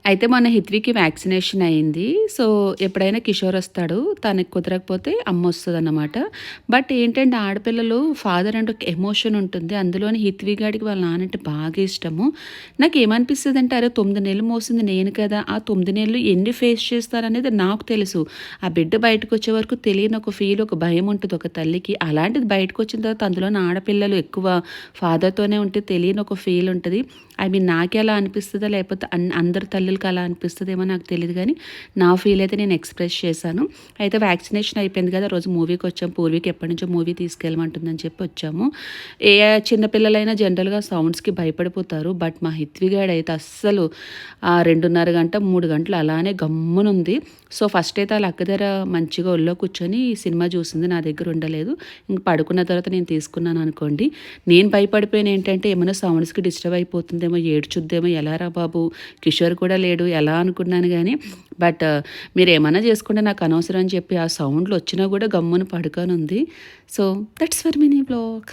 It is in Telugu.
అయితే మొన్న హిత్వికి వ్యాక్సినేషన్ అయింది. సో, ఎప్పుడైనా కిషోర్ వస్తాడు. తనకి కుదరకపోతే అమ్మొస్తదన్నమాట. బట్ ఏంటంటే ఆడపిల్లలు ఫాదర్ అంటే ఒక ఎమోషన్ ఉంటుంది. అందులోని హిత్వి గాడికి వాళ్ళ నానంటే బాగా ఇష్టము. నాకేమనిపిస్తదంటే అరే 9 నెలలు మోసింది నేను కదా! ఆ 9 నెలలు ఎన్ని ఫేస్ చేస్తారనేది నాకు తెలుసు. ఆ బిడ్డ బయటకొచ్చే వరకు తెలియని ఒక ఫీల్, ఒక భయం ఉంటది ఒక తల్లికి. అలాంటిది బయటకొచ్చిన తర్వాత అందులోని ఆడపిల్లలు ఎక్కువ ఫాదర్‌తోనే ఉంటే తెలియని ఒక ఫీల్ ఉంటది. ఐ మీన్ నాకే అలా అనిపిస్తదా? లేకపోతే అందరి తల్లులకి అలా అనిపిస్తదేమో నాకు తెలీదు గానీ, నా ఫీల్ అయితే నేను ఎక్స్‌ప్రెస్ చేశాను. అయితే వ్యాక్సినేషన్ అయిపోయింది కదా! రోజు మూవీకొచ్చాం. పూర్వీకి ఎప్పటినుంచో మూవీ తీసుకెళ్ళమంటుందని చెప్పి వచ్చాము. ఏ చిన్న పిల్లలైనా జనరల్‌గా సౌండ్స్‌కి భయపడిపోతారు. బట్ మా హిత్విగాడైతే అస్సలు 2:30 గంట, 3 గంటలు అలానే గమ్మునుంది. సో, ఫస్ట్ అయితే ఆళ్ళ అక్క దగ్గర మంచిగా ఒళ్ళో కూర్చొని సినిమా చూసింది. నా దగ్గర ఉండలేదు. ఇంక పడుకున్న తర్వాత నేను తీసుకున్నాననుకోండి. నేను భయపడిపోయాను ఏంటంటే, ఏమైనా సౌండ్స్‌కి డిస్టర్బ్ అయిపోతుందేమో, ఏడ్చుద్దేమో, ఎలారా బాబు! కిషోర్ కూడా లేడు ఎలా అనుకున్నాను గానీ, బట్ మీరేమన్నా చేసుకోండి నాకు అనవసరం అని చెప్పి ఆ సౌండ్‌లొచ్చినా కూడా గమ్మున పడుకోనుంది. So, that's for mini vlog.